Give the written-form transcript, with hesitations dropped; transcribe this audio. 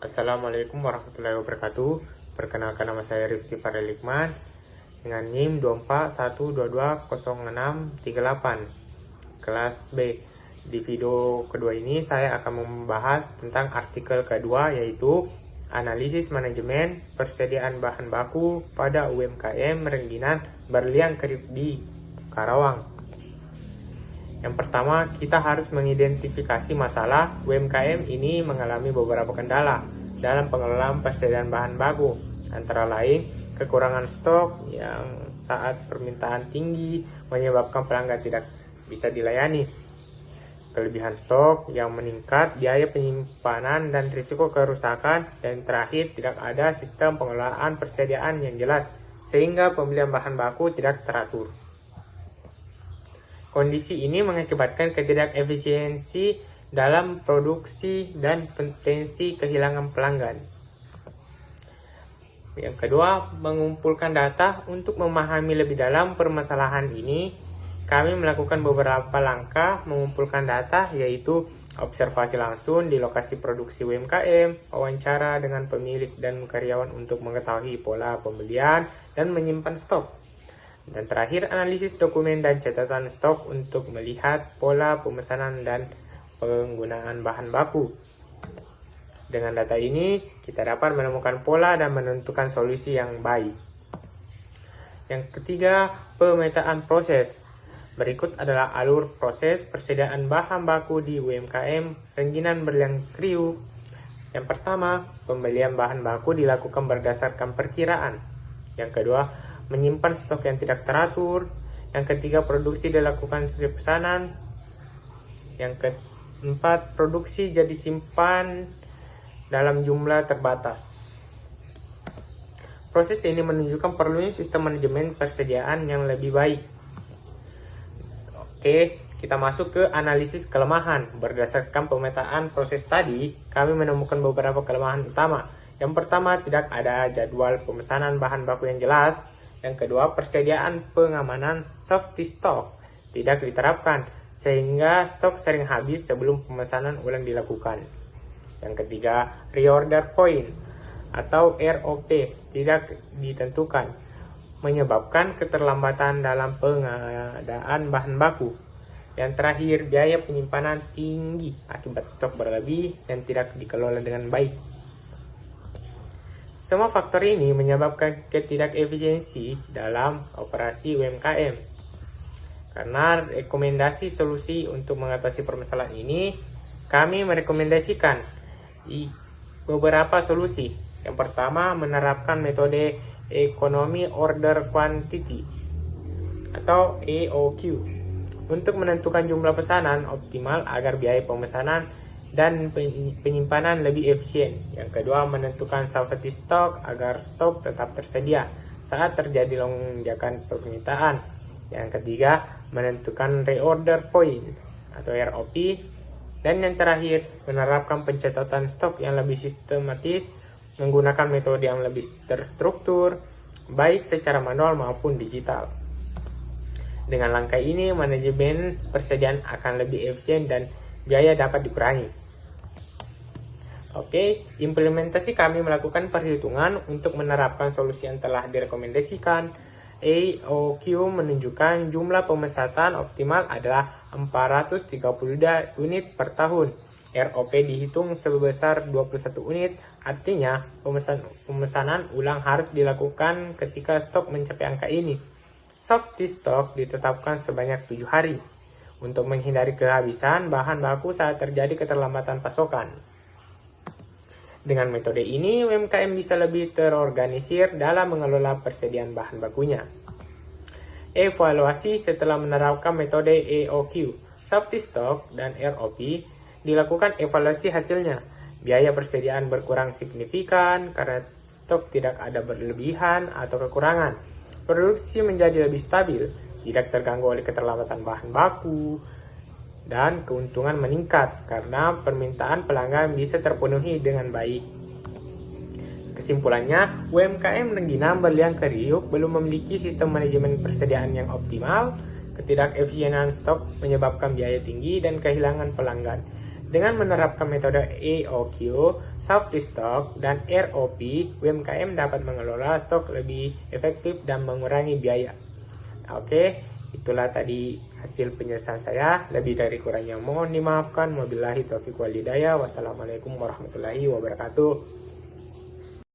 Assalamualaikum warahmatullahi wabarakatuh. Perkenalkan, nama saya Rifki Fadel Hikman dengan NIM 2412200638 kelas B. Di video kedua ini saya akan membahas tentang artikel kedua, yaitu analisis manajemen persediaan bahan baku pada UMKM Rengginan Berlian Kriuk di Karawang. Yang pertama, kita harus mengidentifikasi masalah UMKM ini mengalami beberapa kendala dalam pengelolaan persediaan bahan baku, antara lain kekurangan stok yang saat permintaan tinggi menyebabkan pelanggan tidak bisa dilayani, kelebihan stok yang meningkat, biaya penyimpanan dan risiko kerusakan, dan terakhir tidak ada sistem pengelolaan persediaan yang jelas sehingga pembelian bahan baku tidak teratur. Kondisi ini mengakibatkan ketidakefisiensi dalam produksi dan potensi kehilangan pelanggan. Yang kedua, mengumpulkan data. Untuk memahami lebih dalam permasalahan ini, kami melakukan beberapa langkah mengumpulkan data, yaitu observasi langsung di lokasi produksi UMKM, wawancara dengan pemilik dan karyawan untuk mengetahui pola pembelian dan menyimpan stok. Dan terakhir, analisis dokumen dan catatan stok untuk melihat pola pemesanan dan penggunaan bahan baku. Dengan data ini, kita dapat menemukan pola dan menentukan solusi yang baik. Yang ketiga, pemetaan proses. Berikut adalah alur proses persediaan bahan baku di UMKM Rengginan Berlian Kriuk. Yang pertama, pembelian bahan baku dilakukan berdasarkan perkiraan. Yang kedua, menyimpan stok yang tidak teratur. Yang ketiga, produksi dilakukan sesuai pesanan. Yang keempat, produksi jadi simpan dalam jumlah terbatas. Proses ini menunjukkan perlunya sistem manajemen persediaan yang lebih baik. Oke, kita masuk ke analisis kelemahan. Berdasarkan pemetaan proses tadi, kami menemukan beberapa kelemahan utama. Yang pertama, tidak ada jadwal pemesanan bahan baku yang jelas. Yang kedua, persediaan pengamanan safety stock tidak diterapkan, sehingga stok sering habis sebelum pemesanan ulang dilakukan. Yang ketiga, reorder point atau ROP tidak ditentukan, menyebabkan keterlambatan dalam pengadaan bahan baku. Yang terakhir, biaya penyimpanan tinggi akibat stok berlebih dan tidak dikelola dengan baik. Semua faktor ini menyebabkan ketidakefisiensi dalam operasi UMKM. Karena rekomendasi solusi untuk mengatasi permasalahan ini, kami merekomendasikan beberapa solusi. Yang pertama, menerapkan metode Economy Order Quantity atau EOQ untuk menentukan jumlah pesanan optimal agar biaya pemesanan dan penyimpanan lebih efisien. Yang kedua, menentukan safety stock agar stok tetap tersedia saat terjadi lonjakan permintaan. Yang ketiga, menentukan reorder point atau ROP. Dan yang terakhir, menerapkan pencatatan stok yang lebih sistematis menggunakan metode yang lebih terstruktur, baik secara manual maupun digital. Dengan langkah ini, manajemen persediaan akan lebih efisien dan biaya dapat dikurangi. Oke, implementasi kami melakukan perhitungan untuk menerapkan solusi yang telah direkomendasikan. EOQ menunjukkan jumlah pemesanan optimal adalah 432 unit per tahun. ROP dihitung sebesar 21 unit, artinya pemesanan ulang harus dilakukan ketika stok mencapai angka ini. Safety stock ditetapkan sebanyak 7 hari untuk menghindari kehabisan bahan baku saat terjadi keterlambatan pasokan. Dengan metode ini, UMKM bisa lebih terorganisir dalam mengelola persediaan bahan bakunya. Evaluasi setelah menerapkan metode EOQ, safety stock, dan ROP, dilakukan evaluasi hasilnya. Biaya persediaan berkurang signifikan karena stok tidak ada berlebihan atau kekurangan. Produksi menjadi lebih stabil, tidak terganggu oleh keterlambatan bahan baku, dan keuntungan meningkat karena permintaan pelanggan bisa terpenuhi dengan baik. Kesimpulannya, UMKM Rengginan Berlian Kriuk belum memiliki sistem manajemen persediaan yang optimal. Ketidakefisienan stok menyebabkan biaya tinggi dan kehilangan pelanggan. Dengan menerapkan metode EOQ, safety stock, dan ROP, UMKM dapat mengelola stok lebih efektif dan mengurangi biaya. Oke, itulah tadi hasil penjelasan saya. Lebih dari kurangnya mohon dimaafkan. Wabillahi taufiq wal hidayah. Wassalamualaikum warahmatullahi wabarakatuh.